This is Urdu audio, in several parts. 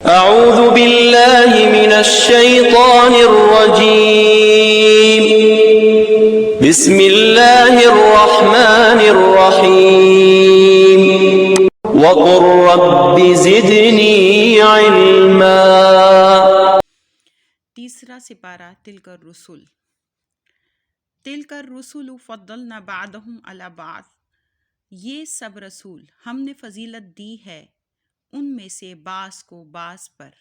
اعوذ باللہ من الشیطان الرجیم بسم اللہ الرحمن الرحیم وقل رب زدنی علما۔ تیسرا سپارہ تلک الرسل۔ تلک الرسل فضلنا بعضهم علی بعض، یہ سب رسول ہم نے فضیلت دی ہے ان میں سے بعض کو بعض پر۔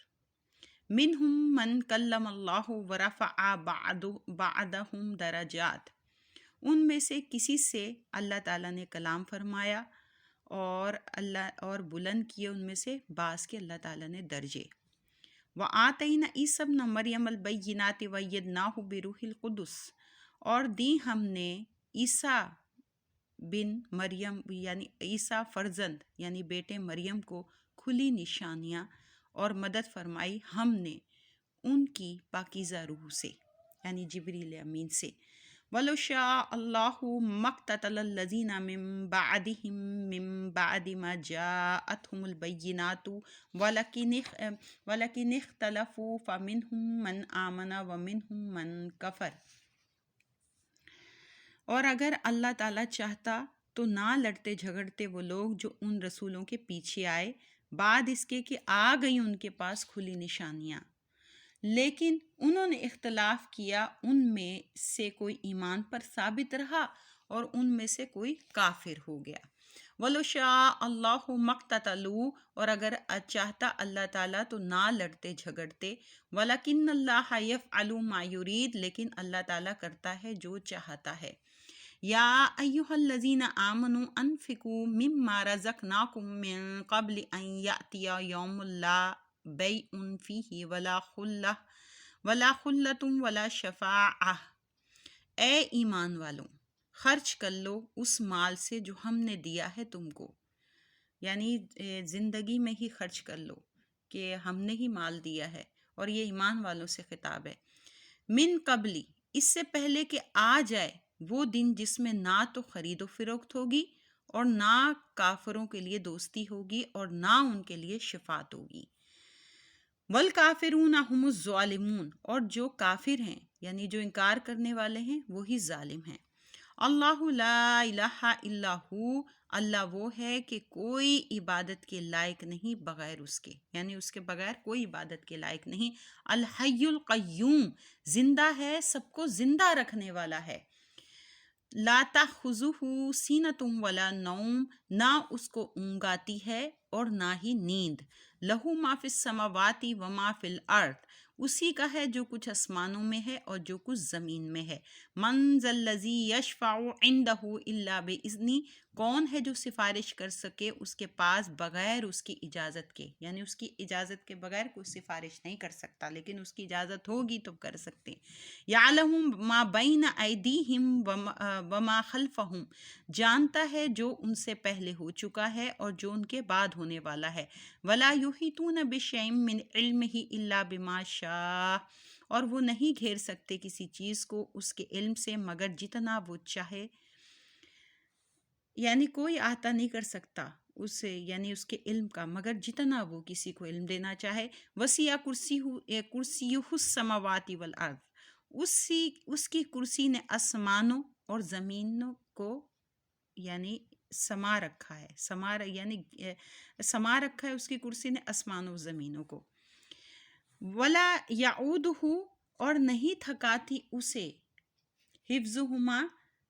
منہم من کلم اللہ ورفع بعضهم درجات، ان میں سے کسی سے اللہ تعالیٰ نے کلام فرمایا اور بلند کیے ان میں سے بعض کے اللہ تعالیٰ نے درجے۔ وَآتَيْنَا عِیسَیٰ ابْنَ مَرْیَمَ الْبَیِّنَاتِ وَأَیَّدْنَاهُ بِرُوحِ الْقُدُسِ، اور دی ہم نے عیسیٰ بن مریم یعنی عیسیٰ فرزند یعنی بیٹے مریم کو کھلی نشانیاں اور مدد فرمائی ہم نے ان کی پاکیزہ روح سے یعنی جبریل امین سے۔ وَلَوْ شَاءَ اللَّهُ مَا اقْتَتَلَ الَّذِينَ مِن بَعْدِهِم مِّن بَعْدِ مَا جَاءَتْهُمُ الْبَيِّنَاتُ وَلَكِنِ اخْتَلَفُوا فَمِنْهُم مَّنْ آمَنَ وَمِنْهُم مَّنْ كَفَرَ۔ اور اگر اللہ تعالیٰ چاہتا تو نہ لڑتے جھگڑتے وہ لوگ جو ان رسولوں کے پیچھے آئے بعد اس کے کہ آ گئی ان کے پاس کھلی نشانیاں، لیکن انہوں نے اختلاف کیا، ان میں سے کوئی ایمان پر ثابت رہا اور ان میں سے کوئی کافر ہو گیا۔ وَلَوْ شَاءَ اللَّهُ مَا اقْتَتَلُوا، اور اگر چاہتا اللہ تعالیٰ تو نہ لڑتے جھگڑتے، وَلَكِنَّ اللَّهَ يَفْعَلُ مَا يُرِيدُ، لیکن اللہ تعالیٰ کرتا ہے جو چاہتا ہے۔ یا ایھا الذین آمنوا انفقوا مما رزقناکم من قبل ان یأتی یوم لا بیع فیہ ولا خلۃ ولا شفاعہ۔ اے ایمان والوں، خرچ کر لو اس مال سے جو ہم نے دیا ہے تم کو، یعنی زندگی میں ہی خرچ کر لو کہ ہم نے ہی مال دیا ہے، اور یہ ایمان والوں سے خطاب ہے۔ من قبلی، اس سے پہلے کہ آ جائے وہ دن جس میں نہ تو خرید و فروخت ہوگی اور نہ کافروں کے لیے دوستی ہوگی اور نہ ان کے لیے شفاعت ہوگی۔ والکافرون هم الظالمون، اور جو کافر ہیں یعنی جو انکار کرنے والے ہیں وہی ظالم ہیں۔ اللہ لا الہ الا ہو، اللہ وہ ہے کہ کوئی عبادت کے لائق نہیں بغیر اس کے، یعنی اس کے بغیر کوئی عبادت کے لائق نہیں۔ الحی القیوم، زندہ ہے، سب کو زندہ رکھنے والا ہے۔ لا تأخذہ سینۃ ولا نوم، نہ اس کو اونگ آتی ہے اور نہ ہی نیند۔ لہ ما فی السماوات و ما فی الارض، اسی کا ہے جو کچھ آسمانوں میں ہے اور جو کچھ زمین میں ہے۔ من ذا الذی یشفع عندہ الا باذنہ، کون ہے جو سفارش کر سکے اس کے پاس بغیر اس کی اجازت کے، یعنی اس کی اجازت کے بغیر کوئی سفارش نہیں کر سکتا، لیکن اس کی اجازت ہوگی تو کر سکتے۔ یعلم ما بین ایدیہم وما خلفہم، جانتا ہے جو ان سے پہلے ہو چکا ہے اور جو ان کے بعد ہونے والا ہے۔ ولا یحیطون بشیء من علمہ الا بما شاء، اور وہ نہیں گھیر سکتے کسی چیز کو اس کے علم سے مگر جتنا وہ چاہے، یعنی کوئی احاطہ نہیں کر سکتا اسے یعنی اس کے علم کا مگر جتنا وہ کسی کو علم دینا چاہے۔ وسیع کرسیہ السماوات والارض، اس کی کرسی نے آسمانوں اور زمینوں کو یعنی سما رکھا ہے، سما رکھا ہے اس کی کرسی نے آسمانوں و زمینوں کو۔ ولا یعودہ، اور نہیں تھکاتی اسے حفظہما،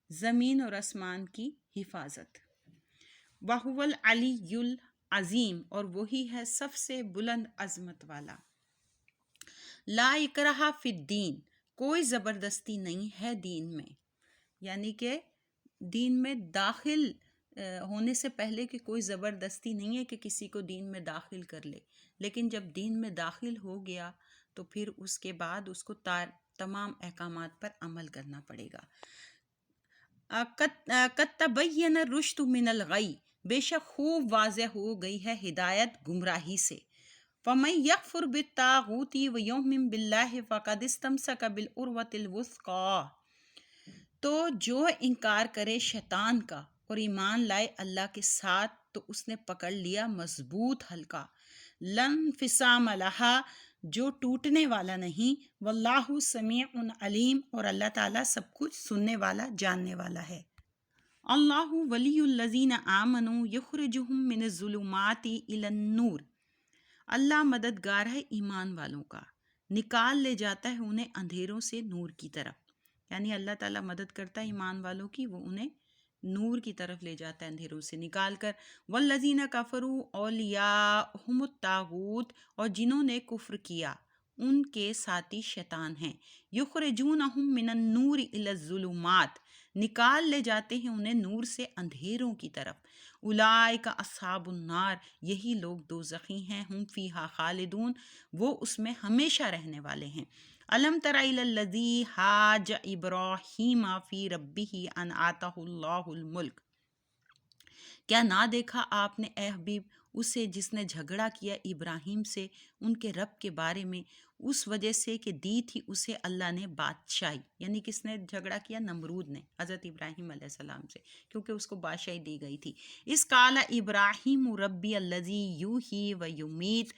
زمین اور آسمان کی حفاظت۔ وہو العلی العظیم، اور وہی ہے سب سے بلند عظمت والا۔ لا اکراہ فی الدین، کوئی زبردستی نہیں ہے دین میں، یعنی کہ دین میں داخل ہونے سے پہلے کہ کوئی زبردستی نہیں ہے کہ کسی کو دین میں داخل کر لے، لیکن جب دین میں داخل ہو گیا تو پھر اس کے بعد اس کو تمام احکامات پر عمل کرنا پڑے گا۔ قد تبین الرشد من الغی، بے شک خوب واضح ہو گئی ہے ہدایت گمراہی سے۔ فمن یکفر بالطاغوت ویؤمن باللہ فقد استمسک بالعروۃ الوثقی، تو جو انکار کرے شیطان کا اور ایمان لائے اللہ کے ساتھ تو اس نے پکڑ لیا مضبوط حلقہ۔ لن فسام لہا جو ٹوٹنے والا نہیں، واللہ سمیع علیم اور اللہ تعالیٰ سب کچھ سننے والا جاننے والا ہے۔ اللہ ولی الذین آمنوا یخرجہم من الظلمات الی النور، اللہ مددگار ہے ایمان والوں کا، نکال لے جاتا ہے انہیں اندھیروں سے نور کی طرف، یعنی اللہ تعالیٰ مدد کرتا ہے ایمان والوں کی، وہ انہیں نور کی طرف لے جاتا ہے اندھیروں سے نکال کر۔ والذین کفروا اولیاءہم الطاغوت، اور جنہوں نے کفر کیا ان کے ساتھی شیطان ہیں، یخرجونہم من النور الی الظلمات، نکال لے جاتے ہیں انہیں نور سے اندھیروں کی طرف۔ اولئک اصحاب النار، یہی لوگ دوزخی ہیں، ہم فیہا خالدون، وہ اس میں ہمیشہ رہنے والے ہیں۔ الم تر الی الذی حاج ابراہیم فی ربہ ان آتہ اللہ الملک، کیا نہ دیکھا آپ نے اے حبیب اسے جس نے جھگڑا کیا ابراہیم سے ان کے رب کے بارے میں، اس وجہ سے کہ دی تھی اسے اللہ نے بادشاہی، یعنی کس نے جھگڑا کیا؟ نمرود نے حضرت ابراہیم علیہ السلام سے، کیونکہ اس کو بادشاہی دی گئی تھی۔ اس قال ابراہیم ربی الذی یحیی و یمیت،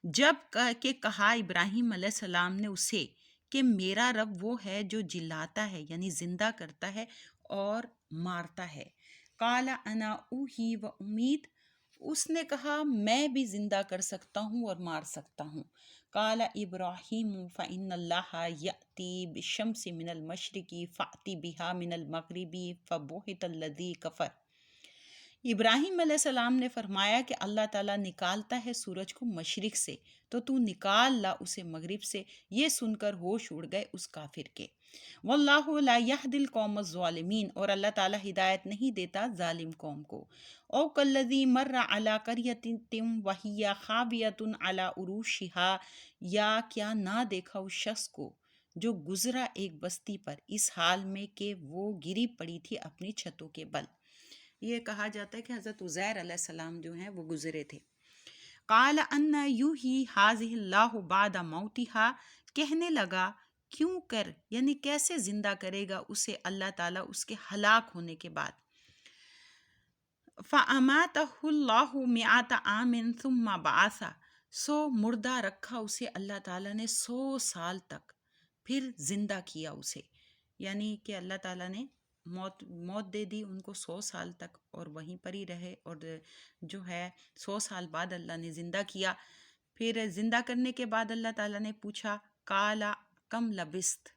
جب کہ کہا ابراہیم علیہ السلام نے اسے کہ میرا رب وہ ہے جو جلاتا ہے، یعنی زندہ کرتا ہے اور مارتا ہے۔ قال انا اوحی و امید، اس نے کہا میں بھی زندہ کر سکتا ہوں اور مار سکتا ہوں۔ قال ابراہیم فإن اللہ یأتی بالشمس من المشرق فأت بها من المغرب فبہت الذی کفر، ابراہیم علیہ السلام نے فرمایا کہ اللہ تعالیٰ نکالتا ہے سورج کو مشرق سے، تو تو نکال لا اسے مغرب سے۔ یہ سن کر ہوش اڑ گئے اس کافر کے۔ واللہ لا یہدی القوم الظالمین، اور اللہ تعالیٰ ہدایت نہیں دیتا ظالم قوم کو۔ او کالذی مر علی قریۃ وہی خاویۃ علی عروشها، یا کیا نہ دیکھا اس شخص کو جو گزرا ایک بستی پر اس حال میں کہ وہ گری پڑی تھی اپنی چھتوں کے بل۔ یہ کہا جاتا ہے کہ حضرت عزیر علیہ السلام جو ہیں وہ گزرے تھے۔ قال ان یحیی ھذہ اللہ بعد موتها، کہنے لگا کیوں کر، یعنی کیسے زندہ کرے گا اسے اللہ تعالیٰ اس کے ہلاک ہونے کے بعد۔ فَأَمَاتَهُ اللَّهُ مِائَةَ عَامٍ ثُمَّ بَعَثَهُ، سو مردہ رکھا اسے اللہ تعالیٰ نے 100 سال تک، پھر زندہ کیا اسے، یعنی کہ اللہ تعالیٰ نے موت دے دی ان کو 100 سال تک، اور وہیں پر ہی رہے، اور جو ہے 100 سال بعد اللہ نے زندہ کیا۔ پھر زندہ کرنے کے بعد اللہ تعالیٰ نے پوچھا قال کم لبست،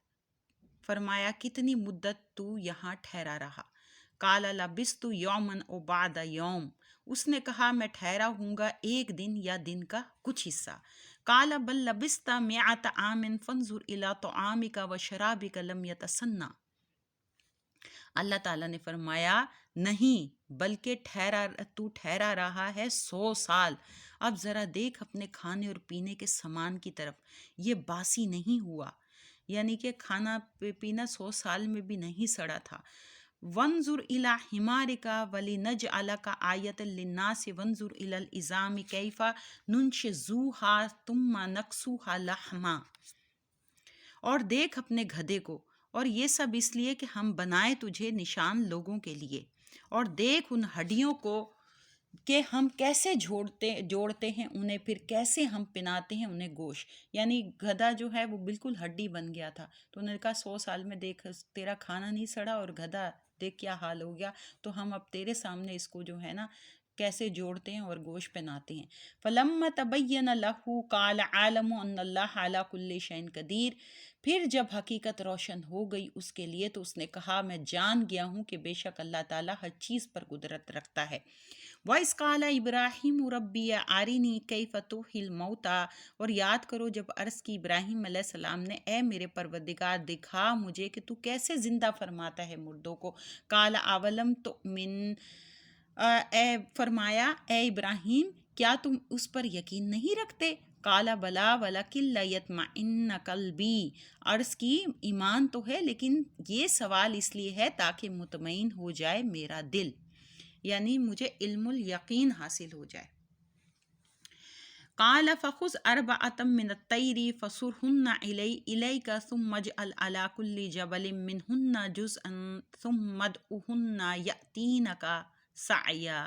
فرمایا کتنی مدت تو یہاں ٹھہرا رہا؟ قال لبست یوما او بعد یوم، اس نے کہا میں ٹھہرا ہوں گا ایک دن یا دن کا کچھ حصہ۔ قال بل لبست مئۃ عام فانظر الی طعامک وشرابک لم یتسنہ، اللہ تعالیٰ نے فرمایا نہیں، بلکہ تو ٹھہرا رہا ہے 100 سال، اب ذرا دیکھ اپنے کھانے اور پینے کے سامان کی طرف، یہ باسی نہیں ہوا، یعنی کہ کھانا پینا 100 سال میں بھی نہیں سڑا تھا۔ وانظر الی حمارک ولنجعلک آیۃ للناس وانظر الی العظام کیف ننشزوها ثم نکسوها لحما، اور دیکھ اپنے گدھے کو، اور یہ سب اس لیے کہ ہم بنائے تجھے نشان لوگوں کے لیے، اور دیکھ ان ہڈیوں کو کہ ہم کیسے جوڑتے ہیں انہیں، پھر کیسے ہم پناتے ہیں انہیں گوشت، یعنی گدھا جو ہے وہ بالکل ہڈی بن گیا تھا، تو انہوں نے کہا 100 سال میں دیکھ تیرا کھانا نہیں سڑا اور گدھا دیکھ کیا حال ہو گیا، تو ہم اب تیرے سامنے اس کو جو ہے نا کیسے جوڑتے ہیں اور گوشت پہناتے ہیں۔ فلما تبین لہ قال عالم ان اللہ علی کل شیء قدیر، پھر جب حقیقت روشن ہو گئی اس کے لیے تو اس نے کہا میں جان گیا ہوں کہ بے شک اللہ تعالیٰ ہر چیز پر قدرت رکھتا ہے۔ وَإِذْ قَالَ إِبْرَاهِيمُ رَبِّي أَرِنِي كَيْفَ تُحْيِي الْمَوْتَىٰ، اور یاد کرو جب عرض کی ابراہیم علیہ السلام نے اے میرے پروردگار دکھا مجھے کہ تو کیسے زندہ فرماتا ہے مردوں کو۔ قَالَ أَوَلَمْ تُؤْمِنْ، فرمایا اے ابراہیم کیا تم اس پر یقین نہیں رکھتے؟ قَالَ بَلَىٰ وَلَٰكِن لِيَطْمَئِنَّ قَلْبِي، عرض کی ایمان تو ہے لیکن یہ سوال اس لیے ہے تاکہ مطمئن ہو جائے میرا دل، یعنی مجھے علم الیقین حاصل ہو جائے۔ قال فخذ أربعة من الطير فصرهن إليك ثم اجعل على كل جبل منهن جزءا ثم ادعهن يأتينك سعيا،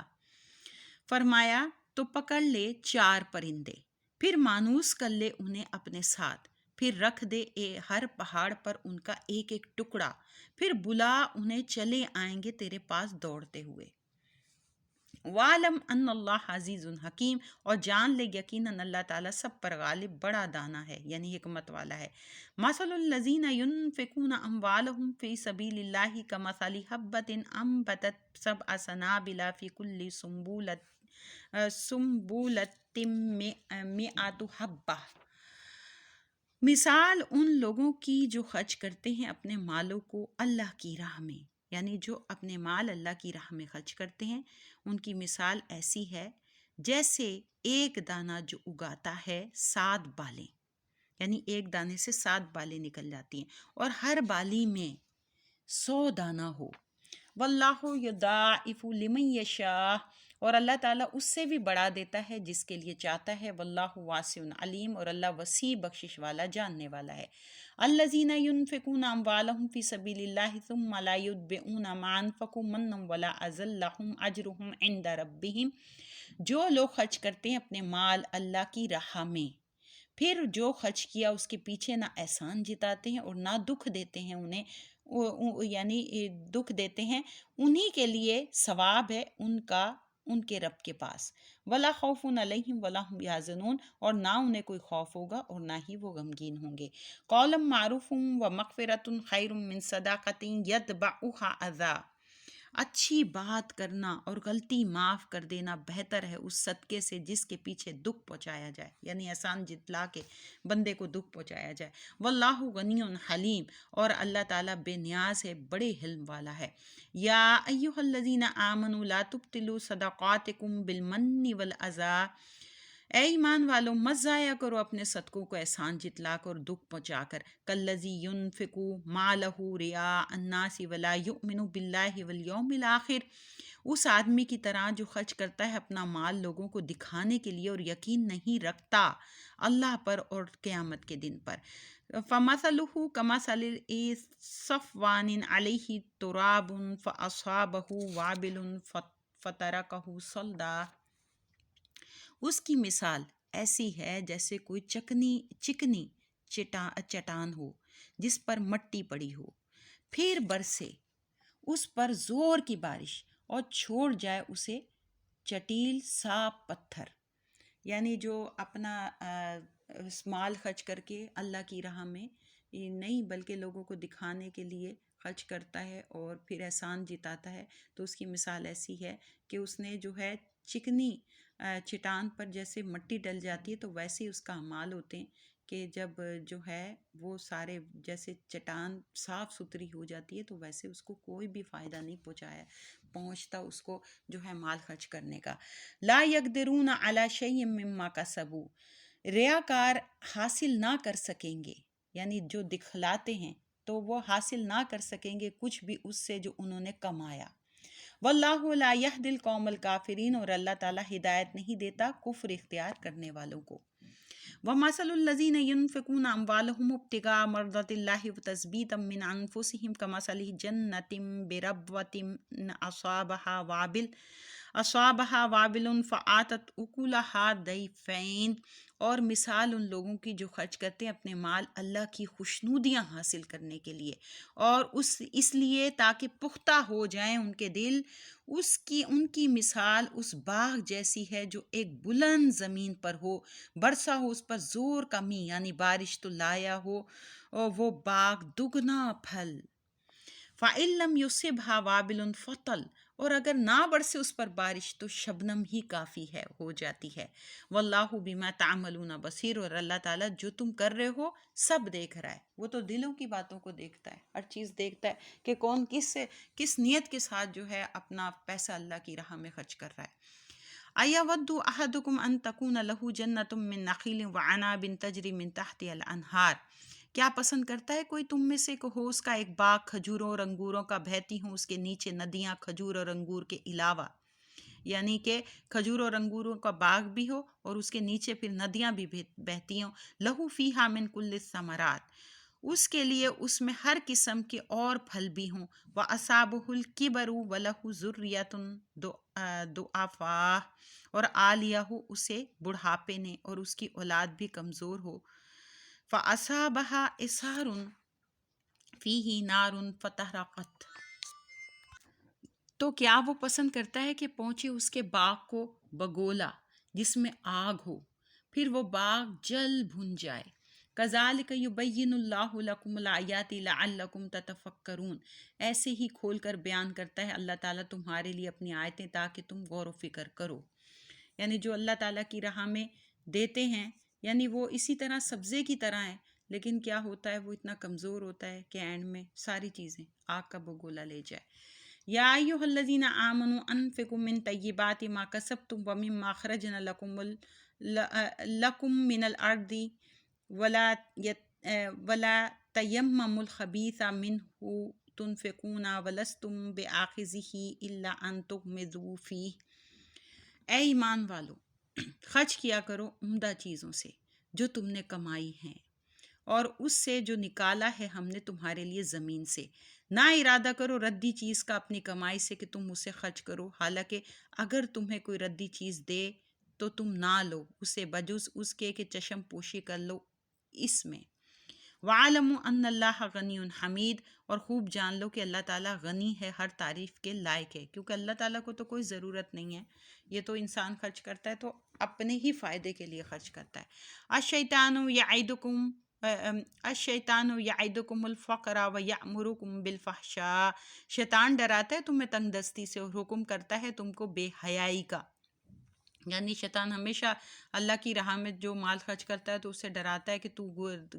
فرمایا تو پکڑ لے 4 پرندے، پھر مانوس کر لے انہیں اپنے ساتھ، پھر رکھ دے ہر پہاڑ پر ان کا ایک ایک ٹکڑا، پھر بلا انہیں، چلے آئیں گے تیرے پاس دوڑتے ہوئے۔ وَعْلَمْ أَنَّ اللَّهَ عَزِيزٌ حَكِيمٌ، اور جان لے یقیناً اللہ تعالیٰ سب پر غالب، بڑا دانا ہے، یعنی حکمت والا ہے۔ مَثَلُ الَّذِينَ يُنْفِقُونَ أَمْوَالَهُمْ فِي سَبِيلِ اللَّهِ كَمَثَلِ حَبَّةٍ أَنبَتَتْ سَبْعَ سَنَابِلَ فِي كُلِّ سُنبُلَةٍ مِئَةُ حَبَّةٍ۔ مثال ان لوگوں کی جو خرچ کرتے ہیں اپنے مالوں کو اللہ کی راہ میں، یعنی جو اپنے مال اللہ کی راہ میں خرچ کرتے ہیں، ان کی مثال ایسی ہے جیسے ایک دانہ جو اگاتا ہے 7 بالیں، یعنی ایک دانے سے 7 بالیں نکل جاتی ہیں اور ہر بالی میں 100 دانہ ہو۔ واللہ یضاعف لمن یشاء، اور اللہ تعالیٰ اس سے بھی بڑھا دیتا ہے جس کے لیے چاہتا ہے۔ واللہ واسع علیم، اور اللہ وسیع بخشش والا، جاننے والا ہے۔ الذین ينفقون اموالهم فی سبیل اللہ ثم لا یتبعون ما انفقوا منا ولا اذى لهم اجرهم عند ربهم، جو لوگ خرچ کرتے ہیں اپنے مال اللہ کی راہ میں، پھر جو خرچ کیا اس کے پیچھے نہ احسان جتاتے ہیں اور نہ دکھ دیتے ہیں انہیں، یعنی دکھ دیتے ہیں، انہی کے لیے ثواب ہے ان کے رب کے پاس۔ ولا خوف علیہم ولا هم یحزنون، اور نہ انہیں کوئی خوف ہوگا اور نہ ہی وہ غمگین ہوں گے۔ قولا معروف ومغفرۃ خیر من صدقۃ یتبعها اذی، اچھی بات کرنا اور غلطی معاف کر دینا بہتر ہے اس صدقے سے جس کے پیچھے دکھ پہنچایا جائے، یعنی احسان جتلا کے بندے کو دکھ پہنچایا جائے۔ واللہ غنی حلیم، اور اللہ تعالیٰ بے نیاز ہے، بڑے حلم والا ہے۔ یا ایھا الذین آمنوا لا تبطلوا صدقاتکم بالمن والاذی، اے ایمان والو مت ضائع کرو اپنے صدقوں کو احسان جتلا کر اور دکھ پہنچا کر۔ کالذی ینفق مالہ رئاء الناس ولا یؤمن باللہ والیوم الآخر، اس آدمی کی طرح جو خرچ کرتا ہے اپنا مال لوگوں کو دکھانے کے لیے اور یقین نہیں رکھتا اللہ پر اور قیامت کے دن پر۔ فمثلہ کمثل صفوان علیہ تراب فاصابہ وابل فترکہ صلدا، اس کی مثال ایسی ہے جیسے کوئی چکنی چٹان ہو جس پر مٹی پڑی ہو، پھر برسے اس پر زور کی بارش اور چھوڑ جائے اسے چٹیل صاف پتھر، یعنی جو اپنا مال خرچ کر کے اللہ کی راہ میں نہیں بلکہ لوگوں کو دکھانے کے لیے خرچ کرتا ہے اور پھر احسان جتاتا ہے، تو اس کی مثال ایسی ہے کہ اس نے جو ہے چکنی چٹان پر جیسے مٹی ڈل جاتی ہے تو ویسے ہی اس کا اعمال ہوتے ہیں کہ جب جو ہے وہ سارے جیسے چٹان صاف ستھری ہو جاتی ہے تو ویسے اس کو کوئی بھی فائدہ نہیں پہنچتا اس کو جو ہے مال خرچ کرنے کا۔ لا یقدرون علی شیء مما کسبوا، ریاکار حاصل نہ کر سکیں گے، یعنی جو دکھلاتے ہیں تو وہ حاصل نہ کر سکیں گے کچھ بھی اس سے جو انہوں نے کمایا۔ واللہ لا یہدی القوم الکافرین، اور اللہ تعالیٰ ہدایت نہیں دیتا کفر اختیار کرنے والوں کو۔ وَمَثَلُ الَّذِينَ يُنْفِقُونَ أَمْوَالَهُمُ ابْتِغَاءَ مَرْضَاتِ اللَّهِ وَتَثْبِيتًا مِّنْ أَنفُسِهِمْ كَمَثَلِ جَنَّةٍ بِرَبْوَةٍ أَصَابَهَا وَابِلٌ فَآتَتْ أُكُلَهَا ضِعْفَيْنِ، اور مثال ان لوگوں کی جو خرچ کرتے ہیں اپنے مال اللہ کی خوشنودیاں حاصل کرنے کے لیے اور اس لیے تاکہ پختہ ہو جائیں ان کے دل، ان کی مثال اس باغ جیسی ہے جو ایک بلند زمین پر ہو، برسا ہو اس پر زور کا می یعنی بارش تو لایا ہو اور وہ باغ دگنا پھل۔ فَإِن لَّمْ يُصِبْهَا وَابِلٌ فَطَلٌ، اور اگر نہ برسے اس پر بارش تو شبنم ہی کافی ہو جاتی ہے۔ واللہ بما تعملون بصیر، اور اللہ تعالیٰ جو تم کر رہے ہو سب دیکھ رہا ہے، وہ تو دلوں کی باتوں کو دیکھتا ہے، ہر چیز دیکھتا ہے کہ کون کس نیت کے ساتھ جو ہے اپنا پیسہ اللہ کی راہ میں خرچ کر رہا ہے۔ اَیَوَدُّ أَحَدُکُمْ أَن تَکُونَ لَهُ جَنَّةٌ مِّن نَخِیلٍ وَعَنَابٍ تَجْرِی مِن تَحْتِہَا الْأَنْہَارُ، کیا پسند کرتا ہے کوئی تم میں سے کہ ہو اس کا ایک باغ کھجوروں اور انگوروں کا، بہتی ہوں اس کے نیچے ندیاں کھجور اور انگور کے علاوہ، یعنی کہ کھجور اور انگوروں کا باغ بھی ہو اور اس کے نیچے پھر ندیاں بھی بہتی ہوں۔ لَہُ فِیہا مِن کُلِّ الثَّمَرَاتِ، اس کے لیے اس میں ہر قسم کے اور پھل بھی ہوں۔ وَأَصَابَهُ الْكِبَرُ وَلَهُ ذُرِّيَّةٌ ضعفاء اور آ لیا ہو اسے بڑھاپے نے اور اس کی اولاد بھی کمزور ہو، فَأَصَابَهَا إِصْحَارٌ فِيهِ نَارٌ فَتَحْرَقَتْ، تو کیا وہ پسند کرتا ہے کہ پہنچے اس کے باغ کو بگولا جس میں آگ ہو، پھر وہ باغ جل بھن جائے۔ کذالک یبین اللہ لکم الآیات لعلکم تتفکرون، ایسے ہی کھول کر بیان کرتا ہے اللہ تعالیٰ تمہارے لیے اپنی آیتیں تاکہ تم غور و فکر کرو۔ یعنی جو اللہ تعالیٰ کی راہ میں دیتے ہیں، یعنی وہ اسی طرح سبزے کی طرح ہیں، لیکن کیا ہوتا ہے وہ اتنا کمزور ہوتا ہے کہ اینڈ میں ساری چیزیں آگ کا بگولا لے جائے۔ یا ایھا الذین آمنوا انفقوا من طیبات ما کسبتم ومما اخرجنا لکم من الارض ولا تیمموا الخبیث منہ تنفقون ولستم بآخذہ الا ان تغمضوا فیہ، اے ایمان والو خرچ کیا کرو عمدہ چیزوں سے جو تم نے کمائی ہیں اور اس سے جو نکالا ہے ہم نے تمہارے لیے زمین سے، نہ ارادہ کرو ردی چیز کا اپنی کمائی سے کہ تم اسے خرچ کرو، حالانکہ اگر تمہیں کوئی ردی چیز دے تو تم نہ لو اسے بجز اس کے کہ چشم پوشی کر لو اس میں۔ وَاعْلَمُوا أَنَّ اللَّهَ غَنِيٌّ حَمِيدٌ، اور خوب جان لو کہ اللہ تعالیٰ غنی ہے، ہر تعریف کے لائق ہے، کیونکہ اللہ تعالیٰ کو تو کوئی ضرورت نہیں ہے، یہ تو انسان خرچ کرتا ہے تو اپنے ہی فائدے کے لیے خرچ کرتا ہے۔ الشیطان یعدکم الفقر ویأمرکم بالفحشاء، شیطان ڈراتا ہے تمہیں تنگ دستی سے اور حکم کرتا ہے تم کو بے حیائی کا۔ یعنی شیطان ہمیشہ اللہ کی راہ میں جو مال خرچ کرتا ہے تو اسے ڈراتا ہے کہ تو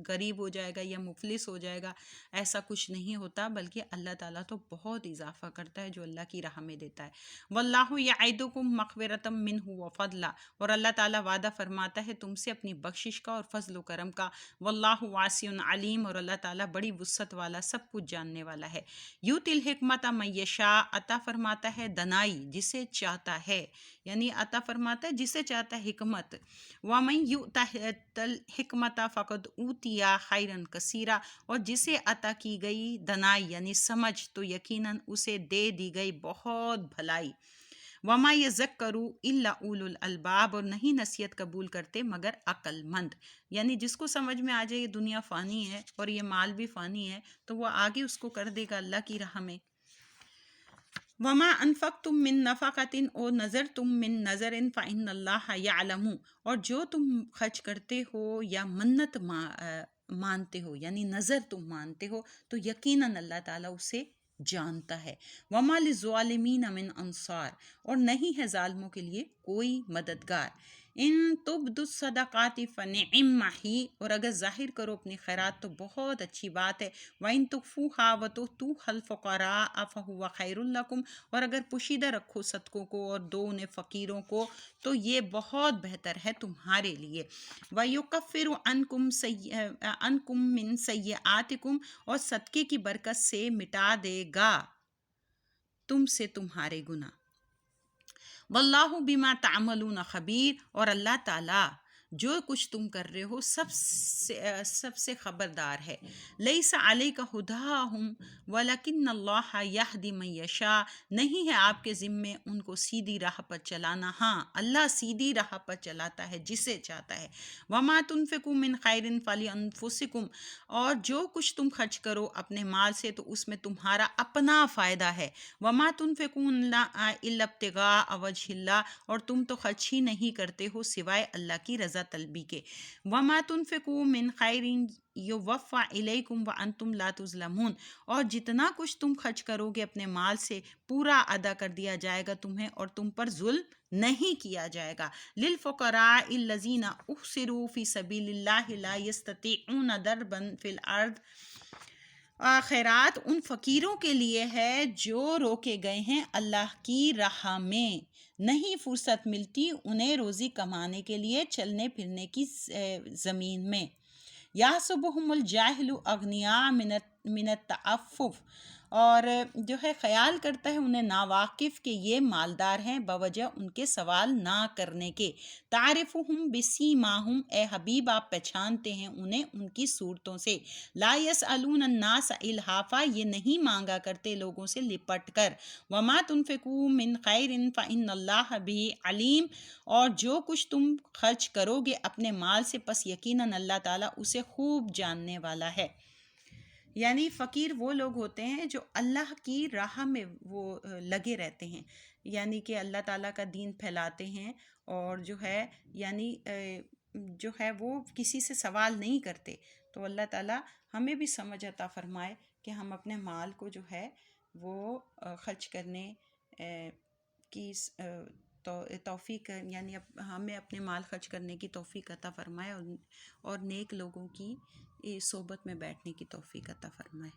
غریب ہو جائے گا یا مفلس ہو جائے گا، ایسا کچھ نہیں ہوتا، بلکہ اللہ تعالیٰ تو بہت اضافہ کرتا ہے جو اللہ کی راہ میں دیتا ہے۔ واللہ یعدکم مغفرۃ منہ وفضلا، اور اللہ تعالیٰ وعدہ فرماتا ہے تم سے اپنی بخشش کا اور فضل و کرم کا۔ واللہ واسع علیم، اور اللہ تعالیٰ بڑی وسعت والا سب کچھ جاننے والا ہے۔ یؤتی الحکمۃ من یشاء، عطا فرماتا ہے دنائی جسے چاہتا ہے، یعنی عطا فرماتا ہے جسے چاہتا ہے حکمت۔ وَمَن یُؤْتَ الْحِکْمَةَ فَقَدْ أُوتِیَ خَیْرًا کثیرا، اور جسے عطا کی گئی دنائی یعنی سمجھ تو یقیناً اسے دے دی گئی بہت بھلائی۔ وَمَا يَذَّکَّرُ إِلَّا أُولُو الْأَلْبَابِ، اور نہیں نصیحت قبول کرتے مگر عقل مند، یعنی جس کو سمجھ میں آ جائے یہ دنیا فانی ہے اور یہ مال بھی فانی ہے تو وہ آگے اس کو کر دے گا اللہ کی راہ میں۔ وما انفقتم من نفقۃ او نذرتم من نذر فإن اللہ یعلم، اور جو تم خرچ کرتے ہو یا منت مانتے ہو یعنی نظر تم مانتے ہو تو یقیناً اللہ تعالیٰ اسے جانتا ہے۔ وما للظالمین من انصار، اور نہیں ہے ظالموں کے لیے کوئی مددگار۔ ان تبدوا الصدقات فنعم ہی، اور اگر ظاہر کرو اپنی خیرات تو بہت اچھی بات ہے۔ وَإِن تُخْفُوهَا وَتُؤْتُوهَا الْفُقَرَاءَ فَهُوَ خَيْرٌ لَكُمْ، اور اگر پوشیدہ رکھو صدقوں کو اور دو انہیں فقیروں کو تو یہ بہت بہتر ہے تمہارے لیے۔ وَيُكَفِّرُ عَنْكُم مِّن سَيِّئَاتِكُمْ، اور صدقے کی برکت سے مٹا دے گا تم سے تمہارے گناہ۔ واللہ بما تعملون خبیر، اور اللہ تعالیٰ جو کچھ تم کر رہے ہو سب سے خبردار ہے۔ لیس علیک ھداھم ولکن اللہ یہدی من یشاء، نہیں ہے آپ کے ذمے ان کو سیدھی راہ پر چلانا، ہاں اللہ سیدھی راہ پر چلاتا ہے جسے چاہتا ہے۔ وما تنفقوا من خیر فلانفسکم، اور جو کچھ تم خرچ کرو اپنے مال سے تو اس میں تمہارا اپنا فائدہ ہے۔ وما تنفقون الا ابتغاء وجہ اللہ، اور تم تو خرچ ہی نہیں کرتے ہو سوائے اللہ کی رضا طلبی کے۔ وما تنفقوا من خیر یوفى الیکم وانتم لا تظلمون، اور جتنا کچھ تم خرچ کرو گے اپنے مال سے پورا ادا کر دیا جائے گا تمہیں اور تم پر ظلم نہیں کیا جائے گا۔ للفقراء الذین احصروا فی سبیل اللہ لا یستطیعون ضربا فی الارض، خیرات ان فقیروں کے لیے ہے جو روکے گئے ہیں اللہ کی راہ میں، نہیں فرصت ملتی انہیں روزی کمانے کے لیے چلنے پھرنے کی زمین میں۔ یحسبہم الجاہل اغنیاء من التعفف، اور جو ہے خیال کرتا ہے انہیں ناواقف کہ یہ مالدار ہیں بوجہ ان کے سوال نہ کرنے کے۔ تعرفہم بسیماہم، اے حبیب آپ پہچانتے ہیں انہیں ان کی صورتوں سے۔ لا یسألون الناس الحافا، یہ نہیں مانگا کرتے لوگوں سے لپٹ کر۔ وما تنفقوا من خیر فإن اللہ بہ علیم، اور جو کچھ تم خرچ کرو گے اپنے مال سے پس یقیناً اللہ تعالیٰ اسے خوب جاننے والا ہے۔ یعنی فقیر وہ لوگ ہوتے ہیں جو اللہ کی راہ میں وہ لگے رہتے ہیں، یعنی کہ اللہ تعالیٰ کا دین پھیلاتے ہیں، اور جو ہے یعنی جو ہے وہ کسی سے سوال نہیں کرتے۔ تو اللہ تعالیٰ ہمیں بھی سمجھ عطا فرمائے کہ ہم اپنے مال کو جو ہے وہ خرچ کرنے کی توفیق، یعنی ہمیں اپنے مال خرچ کرنے کی توفیق عطا فرمائے، اور نیک لوگوں کی صحبت میں بیٹھنے کی توفیق عطا فرمائے۔